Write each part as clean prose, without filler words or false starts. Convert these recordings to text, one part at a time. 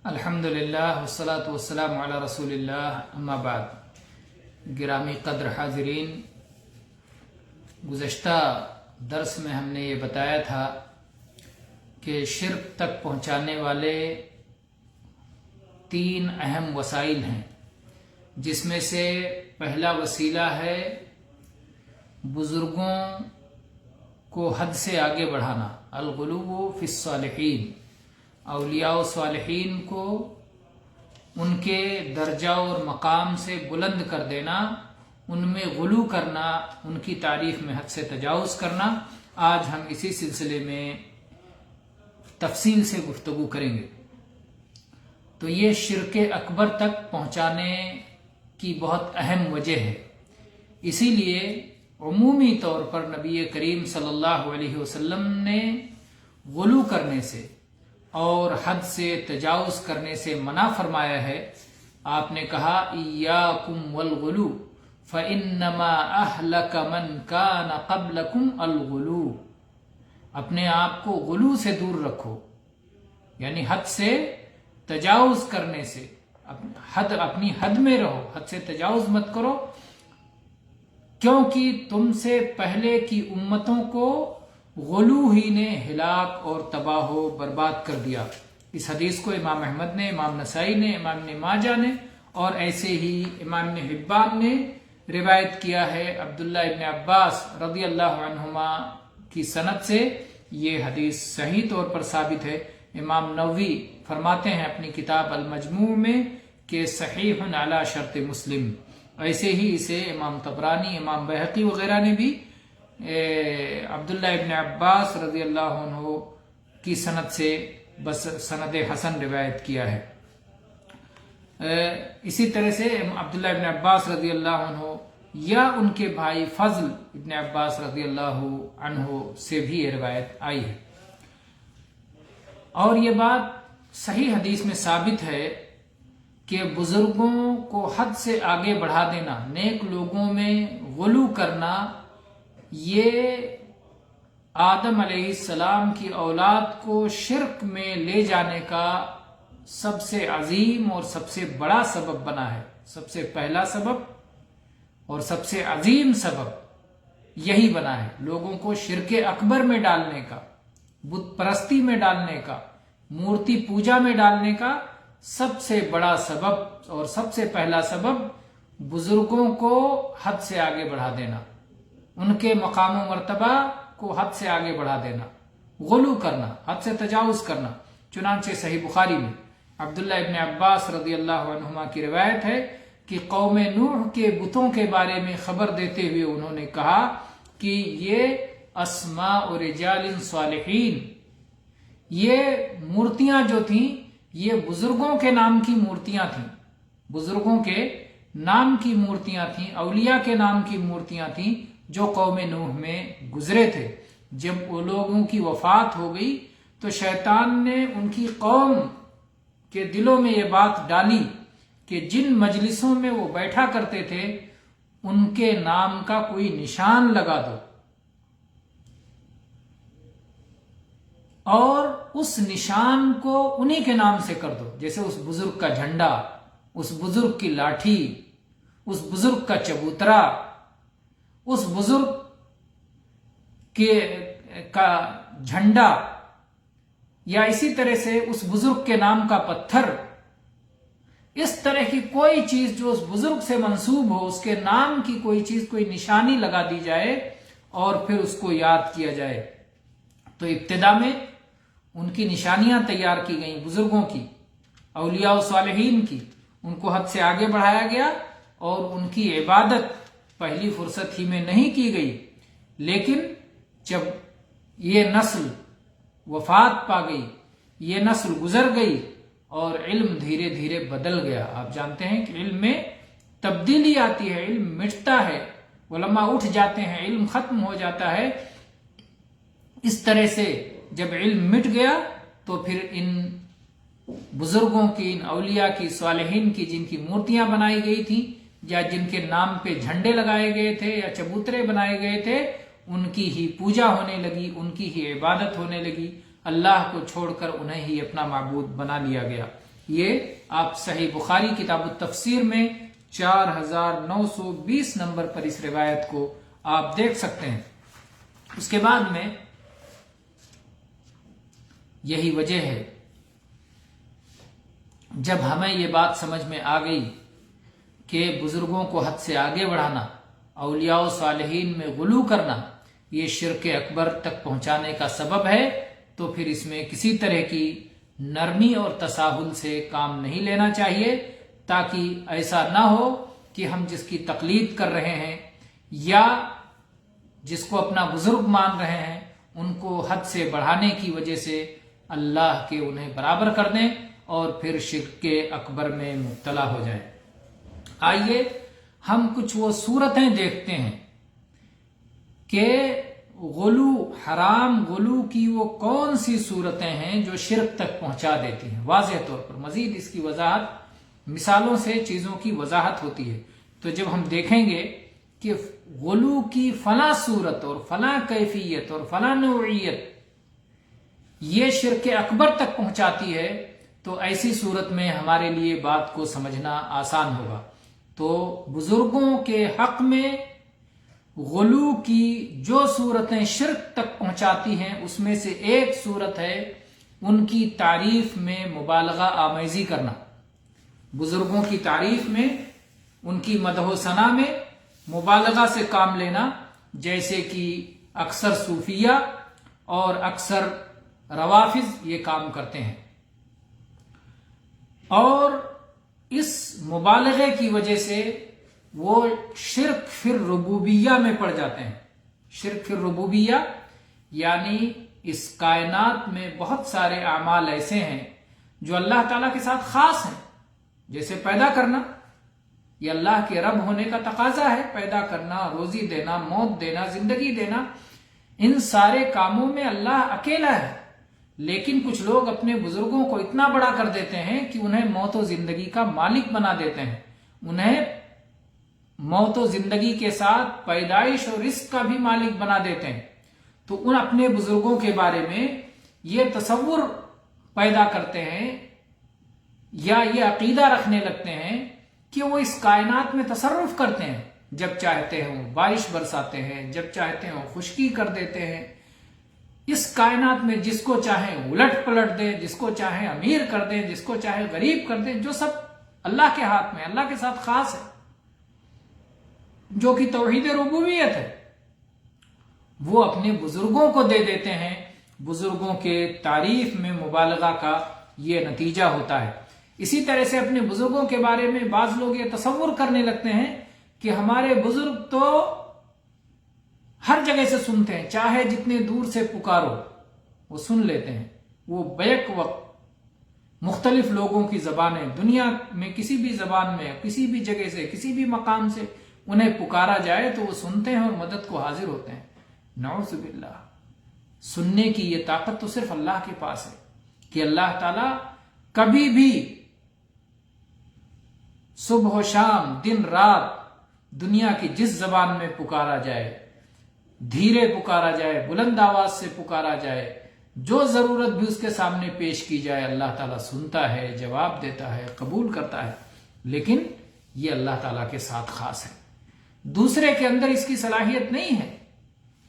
الحمدللہ والصلاة والسلام علی رسول اللہ، اما بعد۔ گرامی قدر حاضرین، گزشتہ درس میں ہم نے یہ بتایا تھا کہ شرک تک پہنچانے والے 3 اہم وسائل ہیں، جس میں سے پہلا وسیلہ ہے بزرگوں کو حد سے آگے بڑھانا، الغلو فی الصالحین، اولیاء و صالحین کو ان کے درجہ اور مقام سے بلند کر دینا، ان میں غلو کرنا، ان کی تعریف میں حد سے تجاوز کرنا۔ آج ہم اسی سلسلے میں تفصیل سے گفتگو کریں گے۔ تو یہ شرک اکبر تک پہنچانے کی بہت اہم وجہ ہے، اسی لیے عمومی طور پر نبی کریم صلی اللہ علیہ وسلم نے غلو کرنے سے اور حد سے تجاوز کرنے سے منع فرمایا ہے۔ آپ نے کہا ایاکم والغلو فانما اہلک من کان قبلکم الغلو، اپنے آپ کو غلو سے دور رکھو، یعنی حد سے تجاوز کرنے سے، اپنی حد میں رہو، حد سے تجاوز مت کرو، کیونکہ تم سے پہلے کی امتوں کو غلو ہی نے ہلاک اور تباہ و برباد کر دیا۔ اس حدیث کو امام احمد نے، امام نسائی نے، امام ابن ماجہ نے اور ایسے ہی امام ابن حبان نے روایت کیا ہے۔ عبداللہ ابن عباس رضی اللہ عنہما کی سند سے یہ حدیث صحیح طور پر ثابت ہے۔ امام نووی فرماتے ہیں اپنی کتاب المجموع میں کہ صحیح علی شرط مسلم۔ ایسے ہی اسے امام طبرانی، امام بہقی وغیرہ نے بھی عبداللہ ابن عباس رضی اللہ عنہ کی سند سے بس سند حسن روایت کیا ہے۔ اسی طرح سے عبداللہ ابن عباس رضی اللہ عنہ یا ان کے بھائی فضل ابن عباس رضی اللہ عنہ سے بھی یہ روایت آئی ہے، اور یہ بات صحیح حدیث میں ثابت ہے کہ بزرگوں کو حد سے آگے بڑھا دینا، نیک لوگوں میں غلو کرنا، یہ آدم علیہ السلام کی اولاد کو شرک میں لے جانے کا سب سے عظیم اور سب سے بڑا سبب بنا ہے۔ سب سے پہلا سبب اور سب سے عظیم سبب یہی بنا ہے، لوگوں کو شرک اکبر میں ڈالنے کا، بت پرستی میں ڈالنے کا، مورتی پوجا میں ڈالنے کا سب سے بڑا سبب اور سب سے پہلا سبب بزرگوں کو حد سے آگے بڑھا دینا، ان کے مقام و مرتبہ کو حد سے آگے بڑھا دینا، غلو کرنا، حد سے تجاوز کرنا۔ چنانچہ صحیح بخاری میں عبداللہ ابن عباس رضی اللہ عنہما کی روایت ہے کہ قوم نوح کے بتوں کے بارے میں خبر دیتے ہوئے انہوں نے کہا کہ یہ اسماء رجال صالحین، یہ مورتیاں جو تھیں یہ بزرگوں کے نام کی مورتیاں تھیں، بزرگوں کے نام کی مورتیاں تھیں، اولیاء کے نام کی مورتیاں تھیں جو قوم نوح میں گزرے تھے۔ جب وہ لوگوں کی وفات ہو گئی تو شیطان نے ان کی قوم کے دلوں میں یہ بات ڈالی کہ جن مجلسوں میں وہ بیٹھا کرتے تھے ان کے نام کا کوئی نشان لگا دو، اور اس نشان کو انہی کے نام سے کر دو، جیسے اس بزرگ کا جھنڈا، اس بزرگ کی لاٹھی، اس بزرگ کا چبوترا، اس بزرگ کا جھنڈا، یا اسی طرح سے اس بزرگ کے نام کا پتھر، اس طرح کی کوئی چیز جو اس بزرگ سے منسوب ہو، اس کے نام کی کوئی چیز، کوئی نشانی لگا دی جائے اور پھر اس کو یاد کیا جائے۔ تو ابتدا میں ان کی نشانیاں تیار کی گئیں، بزرگوں کی، اولیاء و صالحین کی، ان کو حد سے آگے بڑھایا گیا اور ان کی عبادت پہلی فرصت ہی میں نہیں کی گئی، لیکن جب یہ نسل وفات پا گئی، یہ نسل گزر گئی اور علم دھیرے دھیرے بدل گیا۔ آپ جانتے ہیں کہ علم میں تبدیلی آتی ہے، علم مٹتا ہے، علماء اٹھ جاتے ہیں، علم ختم ہو جاتا ہے۔ اس طرح سے جب علم مٹ گیا تو پھر ان بزرگوں کی، ان اولیاء کی، صالحین کی جن کی مورتیاں بنائی گئی تھیں یا جن کے نام پہ جھنڈے لگائے گئے تھے یا چبوترے بنائے گئے تھے، ان کی ہی پوجا ہونے لگی، ان کی ہی عبادت ہونے لگی، اللہ کو چھوڑ کر انہیں ہی اپنا معبود بنا لیا گیا۔ یہ آپ صحیح بخاری کتاب التفسیر میں 4920 نمبر پر اس روایت کو آپ دیکھ سکتے ہیں۔ اس کے بعد میں یہی وجہ ہے جب ہمیں یہ بات سمجھ میں آ گئی کہ بزرگوں کو حد سے آگے بڑھانا، اولیاء و صالحین میں غلو کرنا یہ شرک اکبر تک پہنچانے کا سبب ہے، تو پھر اس میں کسی طرح کی نرمی اور تساہل سے کام نہیں لینا چاہیے، تاکہ ایسا نہ ہو کہ ہم جس کی تقلید کر رہے ہیں یا جس کو اپنا بزرگ مان رہے ہیں ان کو حد سے بڑھانے کی وجہ سے اللہ کے انہیں برابر کر دیں اور پھر شرک اکبر میں مبتلا ہو جائے۔ آئیے ہم کچھ وہ صورتیں دیکھتے ہیں کہ غلو، حرام غلو کی وہ کون سی صورتیں ہیں جو شرک تک پہنچا دیتی ہیں۔ واضح طور پر مزید اس کی وضاحت مثالوں سے چیزوں کی وضاحت ہوتی ہے، تو جب ہم دیکھیں گے کہ غلو کی فلاں صورت اور فلاں کیفیت اور فلاں نوعیت یہ شرک اکبر تک پہنچاتی ہے، تو ایسی صورت میں ہمارے لیے بات کو سمجھنا آسان ہوگا۔ تو بزرگوں کے حق میں غلو کی جو صورتیں شرک تک پہنچاتی ہیں اس میں سے ایک صورت ہے ان کی تعریف میں مبالغہ آمیزی کرنا، بزرگوں کی تعریف میں، ان کی مدح و ثنا میں مبالغہ سے کام لینا، جیسے کہ اکثر صوفیہ اور اکثر روافض یہ کام کرتے ہیں، اور اس مبالغے کی وجہ سے وہ شرک فی الربوبیہ میں پڑ جاتے ہیں۔ شرک فی الربوبیہ یعنی اس کائنات میں بہت سارے اعمال ایسے ہیں جو اللہ تعالیٰ کے ساتھ خاص ہیں، جیسے پیدا کرنا، یہ اللہ کے رب ہونے کا تقاضا ہے، پیدا کرنا، روزی دینا، موت دینا، زندگی دینا، ان سارے کاموں میں اللہ اکیلا ہے۔ لیکن کچھ لوگ اپنے بزرگوں کو اتنا بڑا کر دیتے ہیں کہ انہیں موت و زندگی کا مالک بنا دیتے ہیں، انہیں موت و زندگی کے ساتھ پیدائش اور رزق کا بھی مالک بنا دیتے ہیں۔ تو ان اپنے بزرگوں کے بارے میں یہ تصور پیدا کرتے ہیں یا یہ عقیدہ رکھنے لگتے ہیں کہ وہ اس کائنات میں تصرف کرتے ہیں، جب چاہتے ہیں وہ بارش برساتے ہیں، جب چاہتے ہیں وہ خشکی کر دیتے ہیں، اس کائنات میں جس کو چاہیں الٹ پلٹ دیں، جس کو چاہیں امیر کر دیں، جس کو چاہیں غریب کر دیں، جو سب اللہ کے ہاتھ میں، اللہ کے ساتھ خاص ہے، جو کہ توحید ربوبیت ہے، وہ اپنے بزرگوں کو دے دیتے ہیں۔ بزرگوں کے تعریف میں مبالغہ کا یہ نتیجہ ہوتا ہے۔ اسی طرح سے اپنے بزرگوں کے بارے میں بعض لوگ یہ تصور کرنے لگتے ہیں کہ ہمارے بزرگ تو ہر جگہ سے سنتے ہیں، چاہے جتنے دور سے پکارو وہ سن لیتے ہیں، وہ بیک وقت مختلف لوگوں کی زبانیں، دنیا میں کسی بھی زبان میں، کسی بھی جگہ سے، کسی بھی مقام سے انہیں پکارا جائے تو وہ سنتے ہیں اور مدد کو حاضر ہوتے ہیں۔ نعوذ باللہ، سننے کی یہ طاقت تو صرف اللہ کے پاس ہے کہ اللہ تعالیٰ کبھی بھی صبح و شام، دن رات، دنیا کی جس زبان میں پکارا جائے، دھیرے پکارا جائے، بلند آواز سے پکارا جائے، جو ضرورت بھی اس کے سامنے پیش کی جائے، اللہ تعالیٰ سنتا ہے، جواب دیتا ہے، قبول کرتا ہے۔ لیکن یہ اللہ تعالیٰ کے ساتھ خاص ہے، دوسرے کے اندر اس کی صلاحیت نہیں ہے۔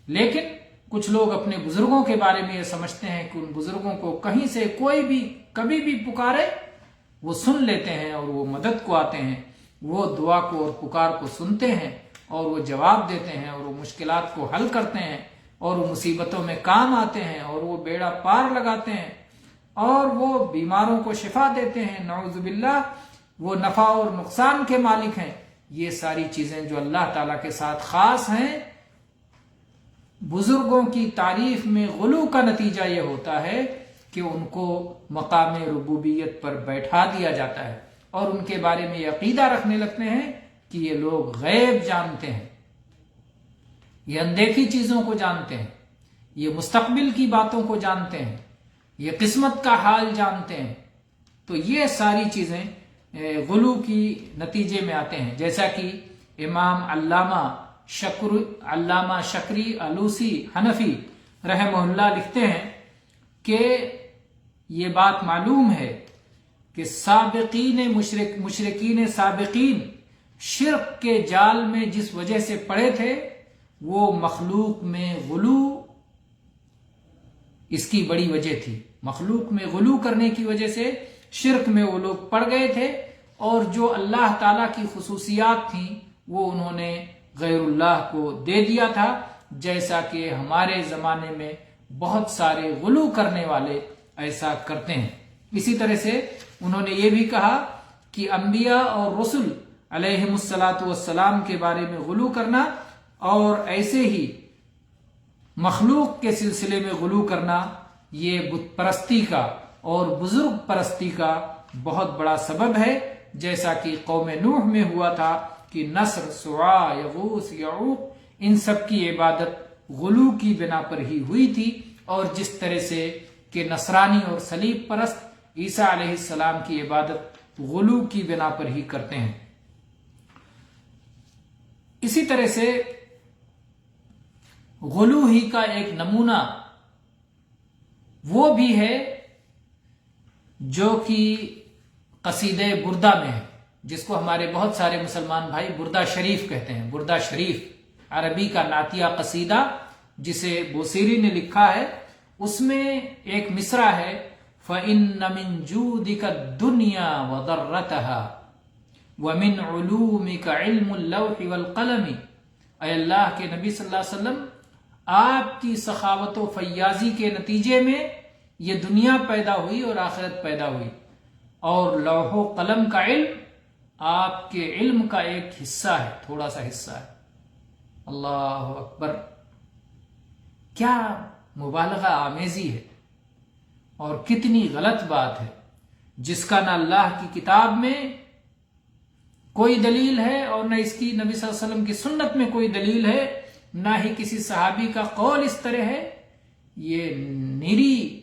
لیکن کچھ لوگ اپنے بزرگوں کے بارے میں یہ سمجھتے ہیں کہ ان بزرگوں کو کہیں سے کوئی بھی کبھی بھی پکارے وہ سن لیتے ہیں اور وہ مدد کو آتے ہیں، وہ دعا کو اور پکار کو سنتے ہیں اور وہ جواب دیتے ہیں اور وہ مشکلات کو حل کرتے ہیں اور وہ مصیبتوں میں کام آتے ہیں اور وہ بیڑا پار لگاتے ہیں اور وہ بیماروں کو شفا دیتے ہیں۔ نعوذ باللہ، وہ نفع اور نقصان کے مالک ہیں۔ یہ ساری چیزیں جو اللہ تعالیٰ کے ساتھ خاص ہیں، بزرگوں کی تعریف میں غلو کا نتیجہ یہ ہوتا ہے کہ ان کو مقام ربوبیت پر بیٹھا دیا جاتا ہے اور ان کے بارے میں یہ عقیدہ رکھنے لگتے ہیں کہ یہ لوگ غیب جانتے ہیں، یہ اندیکھی چیزوں کو جانتے ہیں، یہ مستقبل کی باتوں کو جانتے ہیں، یہ قسمت کا حال جانتے ہیں۔ تو یہ ساری چیزیں غلو کی نتیجے میں آتے ہیں، جیسا کہ امام علامہ شکری علوسی حنفی رحمہ اللہ لکھتے ہیں کہ یہ بات معلوم ہے کہ مشرکین سابقین شرک کے جال میں جس وجہ سے پڑے تھے وہ مخلوق میں غلو اس کی بڑی وجہ تھی. مخلوق میں غلو کرنے کی وجہ سے شرک میں وہ لوگ پڑ گئے تھے، اور جو اللہ تعالی کی خصوصیات تھیں وہ انہوں نے غیر اللہ کو دے دیا تھا، جیسا کہ ہمارے زمانے میں بہت سارے غلو کرنے والے ایسا کرتے ہیں. اسی طرح سے انہوں نے یہ بھی کہا کہ انبیاء اور رسل علیہم الصلاۃ والسلام کے بارے میں غلو کرنا اور ایسے ہی مخلوق کے سلسلے میں غلو کرنا یہ بت پرستی کا اور بزرگ پرستی کا بہت بڑا سبب ہے، جیسا کہ قوم نوح میں ہوا تھا کہ نصر، سواع، یغوث، یعوق ان سب کی عبادت غلو کی بنا پر ہی ہوئی تھی، اور جس طرح سے کہ نصرانی اور صلیب پرست عیسیٰ علیہ السلام کی عبادت غلو کی بنا پر ہی کرتے ہیں. اسی طرح سے غلو ہی کا ایک نمونہ وہ بھی ہے جو کہ قصیدہ بردہ میں ہے، جس کو ہمارے بہت سارے مسلمان بھائی بردہ شریف کہتے ہیں. بردہ شریف عربی کا نعتیہ قصیدہ جسے بوسیری نے لکھا ہے، اس میں ایک مصرع ہے فَإِنَّ مِن جُودِكَ الدُّنْيَا وَضَرَّتَهَا وَمِنْ عُلُومِكَ عِلْمُ اللَّوْحِ وَالْقَلَمِ. اے اللہ کے نبی صلی اللہ علیہ وسلم، آپ کی سخاوت و فیاضی کے نتیجے میں یہ دنیا پیدا ہوئی اور آخرت پیدا ہوئی، اور لوح و قلم کا علم آپ کے علم کا ایک حصہ ہے، تھوڑا سا حصہ ہے. اللہ اکبر، کیا مبالغہ آمیزی ہے اور کتنی غلط بات ہے، جس کا نہ اللہ کی کتاب میں کوئی دلیل ہے اور نہ اس کی نبی صلی اللہ علیہ وسلم کی سنت میں کوئی دلیل ہے، نہ ہی کسی صحابی کا قول اس طرح ہے. یہ نیری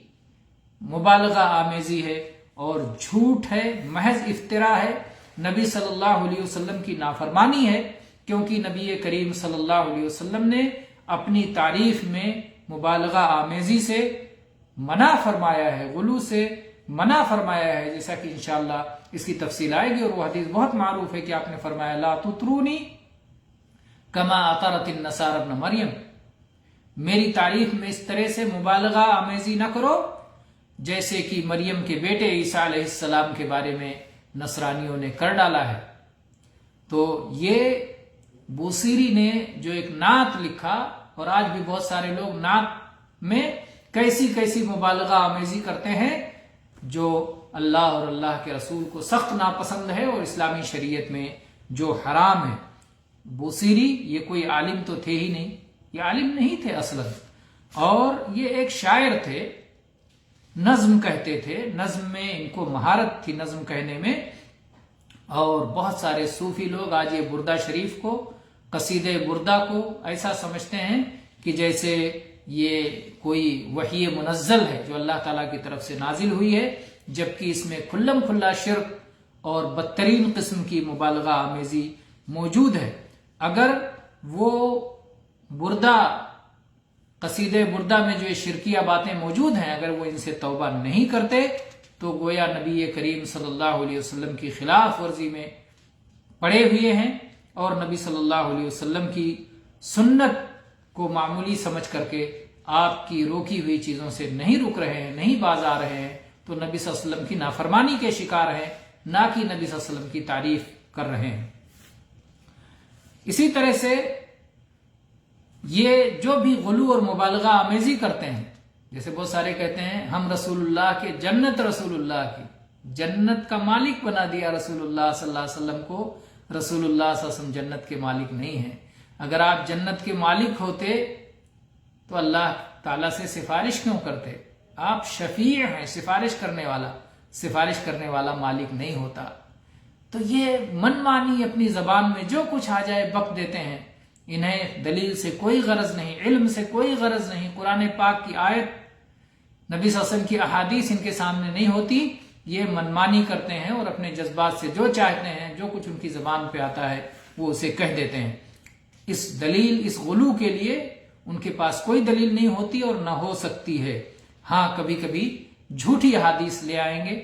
مبالغہ آمیزی ہے اور جھوٹ ہے، محض افتراء ہے، نبی صلی اللہ علیہ وسلم کی نافرمانی ہے، کیونکہ نبی کریم صلی اللہ علیہ وسلم نے اپنی تعریف میں مبالغہ آمیزی سے منع فرمایا ہے، غلو سے منع فرمایا ہے، جیسا کہ انشاءاللہ اس کی تفصیل آئے گی. اور وہ حدیث بہت معروف ہے کہ آپ نے فرمایا لا تطرونی کما اطرت النصارى ابن مریم، میری تعریف میں اس طرح سے مبالغہ آمیزی نہ کرو جیسے کہ مریم کے بیٹے عیسیٰ علیہ السلام کے بارے میں نصرانیوں نے کر ڈالا ہے. تو یہ بوسیری نے جو ایک نعت لکھا، اور آج بھی بہت سارے لوگ نعت میں کیسی کیسی مبالغہ آمیزی کرتے ہیں جو اللہ اور اللہ کے رسول کو سخت ناپسند ہے اور اسلامی شریعت میں جو حرام ہے. بوسیری یہ کوئی عالم تو تھے ہی نہیں، یہ عالم نہیں تھے اصلا، اور یہ ایک شاعر تھے، نظم کہتے تھے، نظم میں ان کو مہارت تھی نظم کہنے میں. اور بہت سارے صوفی لوگ آج یہ بردہ شریف کو، قصیدہ بردہ کو ایسا سمجھتے ہیں کہ جیسے یہ کوئی وحی منزل ہے جو اللہ تعالیٰ کی طرف سے نازل ہوئی ہے، جبکہ اس میں کھلم کھلا شرک اور بدترین قسم کی مبالغہ آمیزی موجود ہے. اگر وہ بردہ قصیدہ بردہ میں جو شرکیہ باتیں موجود ہیں، اگر وہ ان سے توبہ نہیں کرتے تو گویا نبی کریم صلی اللہ علیہ وسلم کی خلاف ورزی میں پڑے ہوئے ہیں، اور نبی صلی اللہ علیہ وسلم کی سنت کو معمولی سمجھ کر کے آپ کی روکی ہوئی چیزوں سے نہیں رک رہے ہیں، نہیں باز آ رہے ہیں، تو نبی صلی اللہ علیہ وسلم کی نافرمانی کے شکار ہیں، نہ کہ نبی صلی اللہ علیہ وسلم کی تعریف کر رہے ہیں. اسی طرح سے یہ جو بھی غلو اور مبالغہ آمیزی کرتے ہیں، جیسے بہت سارے کہتے ہیں ہم رسول اللہ کے جنت، رسول اللہ کی جنت کا مالک بنا دیا رسول اللہ صلی اللہ علیہ وسلم کو. رسول اللہ صلی اللہ علیہ وسلم جنت کے مالک نہیں ہیں. اگر آپ جنت کے مالک ہوتے تو اللہ تعالیٰ سے سفارش کیوں کرتے؟ آپ شفیع ہیں، سفارش کرنے والا مالک نہیں ہوتا. تو یہ من مانی اپنی زبان میں جو کچھ آ جائے بک دیتے ہیں. انہیں دلیل سے کوئی غرض نہیں، علم سے کوئی غرض نہیں، قرآن پاک کی آیت، نبی صلی اللہ علیہ وسلم کی احادیث ان کے سامنے نہیں ہوتی. یہ منمانی کرتے ہیں اور اپنے جذبات سے جو چاہتے ہیں، جو کچھ ان کی زبان پہ آتا ہے وہ اسے کہہ دیتے ہیں. اس غلو کے لیے ان کے پاس کوئی دلیل نہیں ہوتی اور نہ ہو سکتی ہے. ہاں کبھی کبھی جھوٹی احادیث لے آئیں گے،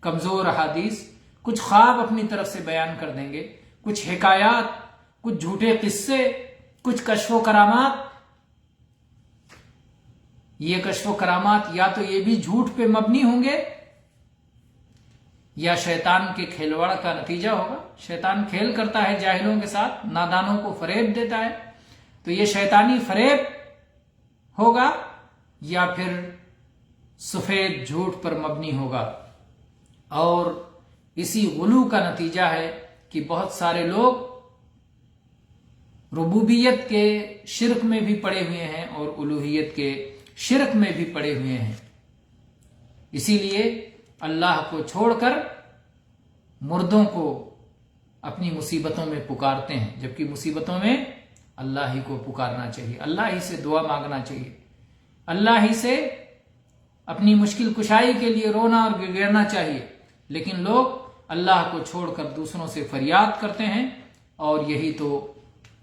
کمزور احادیث، کچھ خواب اپنی طرف سے بیان کر دیں گے، کچھ حکایات، کچھ جھوٹے قصے، کچھ کشف و کرامات۔ یہ کشف و کرامات یا تو یہ بھی جھوٹ پہ مبنی ہوں گے یا شیطان کے کھلواڑ کا نتیجہ ہوگا۔ شیطان کھیل کرتا ہے جاہلوں کے ساتھ، نادانوں کو فریب دیتا ہے، تو یہ شیطانی فریب ہوگا یا پھر سفید جھوٹ پر مبنی ہوگا۔ اور اسی غلو کا نتیجہ ہے کہ بہت سارے لوگ ربوبیت کے شرک میں بھی پڑے ہوئے ہیں اور الوہیت کے شرک میں بھی پڑے ہوئے ہیں۔ اسی لیے اللہ کو چھوڑ کر مردوں کو اپنی مصیبتوں میں پکارتے ہیں، جبکہ مصیبتوں میں اللہ ہی کو پکارنا چاہیے، اللہ ہی سے دعا مانگنا چاہیے، اللہ ہی سے اپنی مشکل کشائی کے لیے رونا اور گڑگڑانا چاہیے۔ لیکن لوگ اللہ کو چھوڑ کر دوسروں سے فریاد کرتے ہیں، اور یہی تو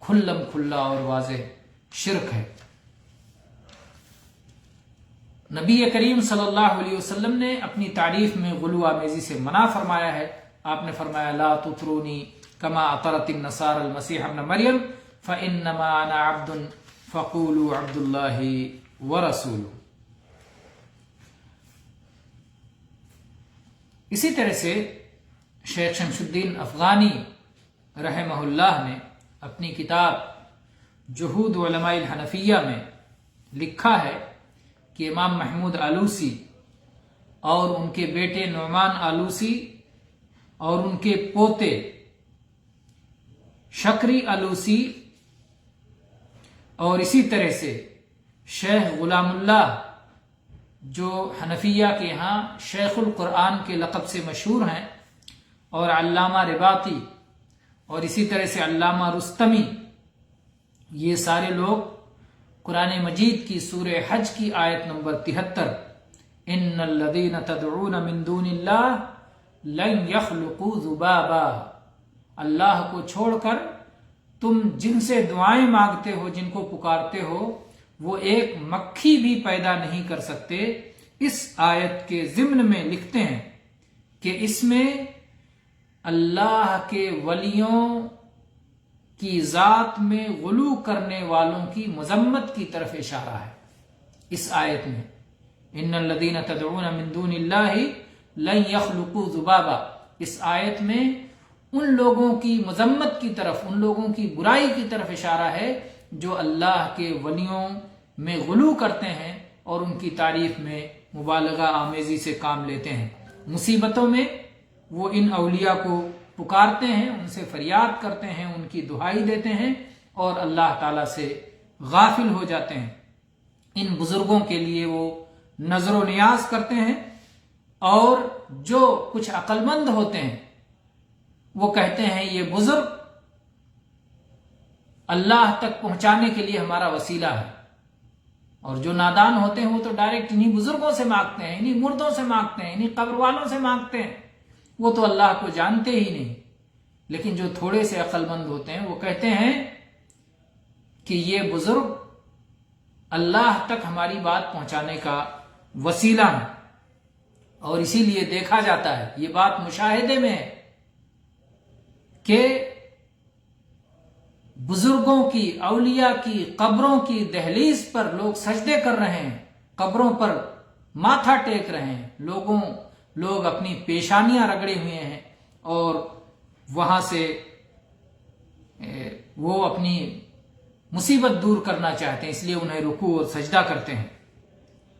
کھلم کھلا اور واضح شرک ہے۔ نبی کریم صلی اللہ علیہ وسلم نے اپنی تعریف میں غلو آمیزی سے منع فرمایا ہے۔ آپ نے فرمایا لا تطرونی کما اطرت النصارى المسیح ابن مریم فانما انا عبد فقولوا عبد اللہ ورسولہ۔ اسی طرح سے شیخ شمس الدین افغانی رحمہ اللہ نے اپنی کتاب جہود علماء الحنفیہ میں لکھا ہے کہ امام محمود آلوسی اور ان کے بیٹے نعمان آلوسی اور ان کے پوتے شکری آلوسی اور اسی طرح سے شیخ غلام اللہ جو حنفیہ کے ہاں شیخ القرآن کے لقب سے مشہور ہیں، اور علامہ رباطی اور اسی طرح سے علامہ رستمی، یہ سارے لوگ قرآن مجید کی سورہ حج کی آیت نمبر 73 ان الذین تدعون من دون اللہ لن یخلقوا ذبابا، اللہ کو چھوڑ کر تم جن سے دعائیں مانگتے ہو، جن کو پکارتے ہو، وہ ایک مکھی بھی پیدا نہیں کر سکتے۔ اس آیت کے ضمن میں لکھتے ہیں کہ اس میں اللہ کے ولیوں کی ذات میں غلو کرنے والوں کی مذمت کی طرف اشارہ ہے۔ اس آیت میں ان الذین تدعون من دون اللہ لن یخلقوا ذبابا، اس آیت میں ان لوگوں کی مذمت کی طرف، ان لوگوں کی برائی کی طرف اشارہ ہے جو اللہ کے ولیوں میں غلو کرتے ہیں اور ان کی تعریف میں مبالغہ آمیزی سے کام لیتے ہیں۔ مصیبتوں میں وہ ان اولیاء کو پکارتے ہیں، ان سے فریاد کرتے ہیں، ان کی دہائی دیتے ہیں اور اللہ تعالیٰ سے غافل ہو جاتے ہیں۔ ان بزرگوں کے لیے وہ نظر و نیاز کرتے ہیں، اور جو کچھ عقل مند ہوتے ہیں وہ کہتے ہیں یہ بزرگ اللہ تک پہنچانے کے لیے ہمارا وسیلہ ہے، اور جو نادان ہوتے ہیں وہ تو ڈائریکٹ انہی بزرگوں سے مانگتے ہیں، انہی مردوں سے مانگتے ہیں، انہی قبر والوں سے مانگتے ہیں، وہ تو اللہ کو جانتے ہی نہیں۔ لیکن جو تھوڑے سے عقل مند ہوتے ہیں وہ کہتے ہیں کہ یہ بزرگ اللہ تک ہماری بات پہنچانے کا وسیلہ ہے، اور اسی لیے دیکھا جاتا ہے، یہ بات مشاہدے میں ہے کہ بزرگوں کی، اولیاء کی قبروں کی دہلیز پر لوگ سجدے کر رہے ہیں، قبروں پر ماتھا ٹیک رہے ہیں، لوگ اپنی پیشانیاں رگڑے ہوئے ہیں، اور وہاں سے وہ اپنی مصیبت دور کرنا چاہتے ہیں، اس لیے انہیں رکوع اور سجدہ کرتے ہیں۔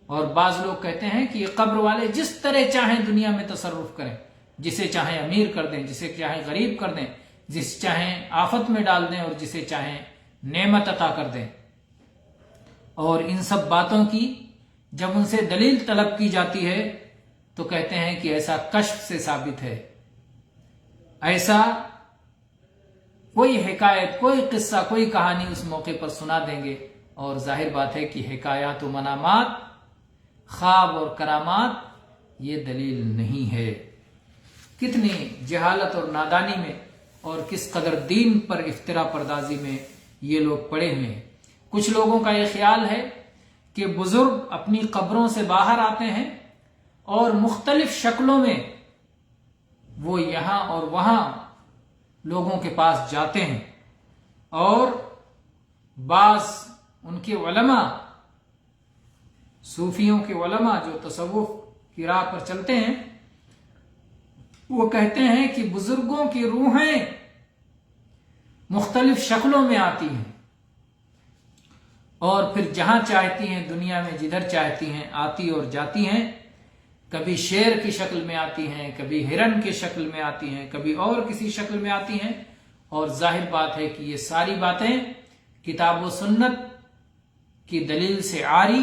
اور بعض لوگ کہتے ہیں کہ یہ قبر والے جس طرح چاہیں دنیا میں تصرف کریں، جسے چاہیں امیر کر دیں، جسے چاہیں غریب کر دیں، جس چاہیں آفت میں ڈال دیں اور جسے چاہیں نعمت عطا کر دیں۔ اور ان سب باتوں کی جب ان سے دلیل طلب کی جاتی ہے تو کہتے ہیں کہ ایسا کشف سے ثابت ہے، ایسا کوئی حکایت، کوئی قصہ، کوئی کہانی اس موقع پر سنا دیں گے، اور ظاہر بات ہے کہ حکایات و منامات، خواب اور کرامات یہ دلیل نہیں ہے۔ کتنی جہالت اور نادانی میں اور کس قدر دین پر افترا پردازی میں یہ لوگ پڑے ہوئے ہیں۔ کچھ لوگوں کا یہ خیال ہے کہ بزرگ اپنی قبروں سے باہر آتے ہیں اور مختلف شکلوں میں وہ یہاں اور وہاں لوگوں کے پاس جاتے ہیں، اور بعض ان کے علماء، صوفیوں کے علماء جو تصوف کی راہ پر چلتے ہیں، وہ کہتے ہیں کہ بزرگوں کی روحیں مختلف شکلوں میں آتی ہیں اور پھر جہاں چاہتی ہیں دنیا میں، جدھر چاہتی ہیں آتی اور جاتی ہیں۔ کبھی شیر کی شکل میں آتی ہیں، کبھی ہرن کی شکل میں آتی ہیں، کبھی اور کسی شکل میں آتی ہیں، اور ظاہر بات ہے کہ یہ ساری باتیں کتاب و سنت کی دلیل سے عاری،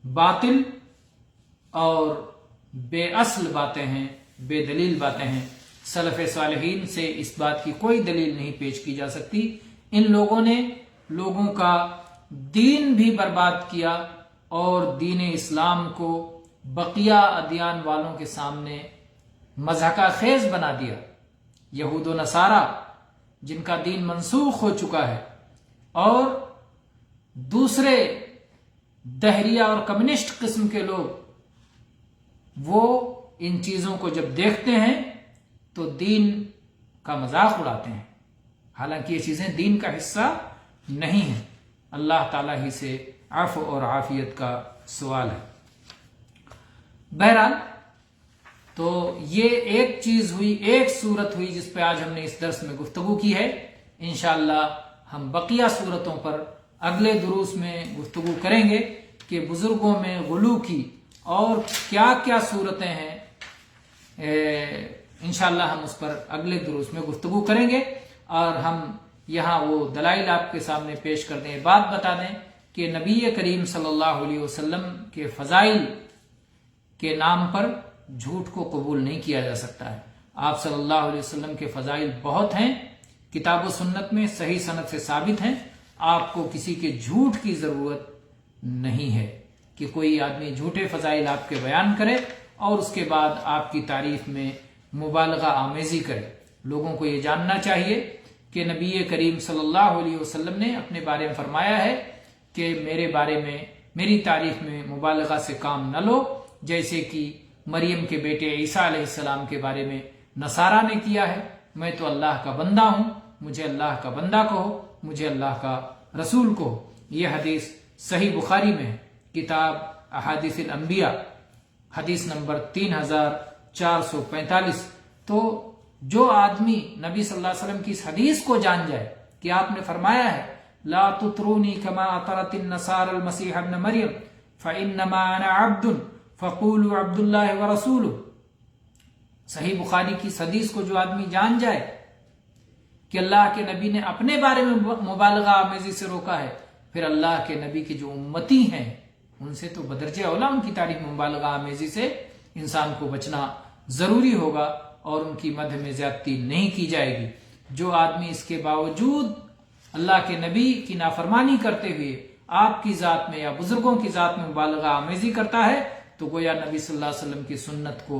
باطل اور بے اصل باتیں ہیں، بے دلیل باتیں ہیں۔ سلف صالحین سے اس بات کی کوئی دلیل نہیں پیش کی جا سکتی۔ ان لوگوں نے لوگوں کا دین بھی برباد کیا اور دین اسلام کو بقیہ ادیان والوں کے سامنے مضحکہ خیز بنا دیا۔ یہود و نصارہ جن کا دین منسوخ ہو چکا ہے، اور دوسرے دہریہ اور کمیونسٹ قسم کے لوگ، وہ ان چیزوں کو جب دیکھتے ہیں تو دین کا مذاق اڑاتے ہیں، حالانکہ یہ چیزیں دین کا حصہ نہیں ہیں۔ اللہ تعالیٰ ہی سے عفو اور عافیت کا سوال ہے۔ بہرحال تو یہ ایک چیز ہوئی، ایک صورت ہوئی جس پہ آج ہم نے اس درس میں گفتگو کی ہے۔ انشاءاللہ ہم بقیہ صورتوں پر اگلے دروس میں گفتگو کریں گے کہ بزرگوں میں غلو کی اور کیا کیا صورتیں ہیں۔ انشاءاللہ ہم اس پر اگلے دروس میں گفتگو کریں گے، اور ہم یہاں وہ دلائل آپ کے سامنے پیش کر دیں، بات بتا دیں کہ نبی کریم صلی اللہ علیہ وسلم کے فضائل کے نام پر جھوٹ کو قبول نہیں کیا جا سکتا ہے۔ آپ صلی اللہ علیہ وسلم کے فضائل بہت ہیں، کتاب و سنت میں صحیح سند سے ثابت ہیں۔ آپ کو کسی کے جھوٹ کی ضرورت نہیں ہے کہ کوئی آدمی جھوٹے فضائل آپ کے بیان کرے اور اس کے بعد آپ کی تعریف میں مبالغہ آمیزی کرے۔ لوگوں کو یہ جاننا چاہیے کہ نبی کریم صلی اللہ علیہ وسلم نے اپنے بارے میں فرمایا ہے کہ میرے بارے میں، میری تعریف میں مبالغہ سے کام نہ لو، جیسے کہ مریم کے بیٹے عیسیٰ علیہ السلام کے بارے میں نصارہ نے کیا ہے، میں تو اللہ کا بندہ ہوں، مجھے اللہ کا بندہ کہو، مجھے اللہ کا رسول کہو۔ یہ حدیث صحیح بخاری میں ہے، کتاب احادیث الانبیاء، حدیث نمبر 3445۔ تو جو آدمی نبی صلی اللہ علیہ وسلم کی اس حدیث کو جان جائے کہ آپ نے فرمایا ہے لا تطرونی کما اطرت النصارى المسیح ابن مریم فانما انا عبد فقولوا عبد اللہ ورسولہ، صحیح بخاری کی اس حدیث کو جو آدمی جان جائے کہ اللہ کے نبی نے اپنے بارے میں مبالغہ آمیزی سے روکا ہے، پھر اللہ کے نبی کے جو امتی ہیں ان سے تو بدرجہ اولا ان کی تعریف مبالغہ آمیزی سے انسان کو بچنا ضروری ہوگا، اور ان کی مدح میں زیادتی نہیں کی جائے گی۔ جو آدمی اس کے باوجود اللہ کے نبی کی نافرمانی کرتے ہوئے آپ کی ذات میں یا بزرگوں کی ذات میں مبالغہ آمیزی کرتا ہے تو گویا نبی صلی اللہ علیہ وسلم کی سنت کو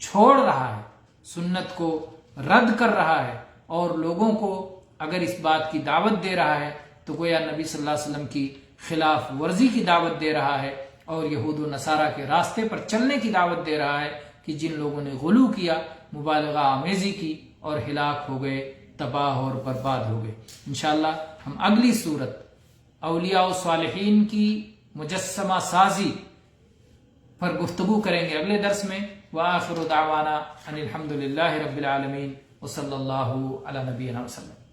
چھوڑ رہا ہے، سنت کو رد کر رہا ہے، اور لوگوں کو اگر اس بات کی دعوت دے رہا ہے تو گویا نبی صلی اللہ علیہ وسلم کی خلاف ورزی کی دعوت دے رہا ہے، اور یہود و نصارہ کے راستے پر چلنے کی دعوت دے رہا ہے کہ جن لوگوں نے غلو کیا، مبالغہ آمیزی کی، اور ہلاک ہو گئے، تباہ اور برباد ہو گئے۔ انشاءاللہ ہم اگلی صورت اولیاء و صالحین کی مجسمہ سازی پر گفتگو کریں گے اگلے درس میں۔ وآخر دعوانا ان الحمد للہ رب العالمین وصلی اللہ علی نبینا وسلم۔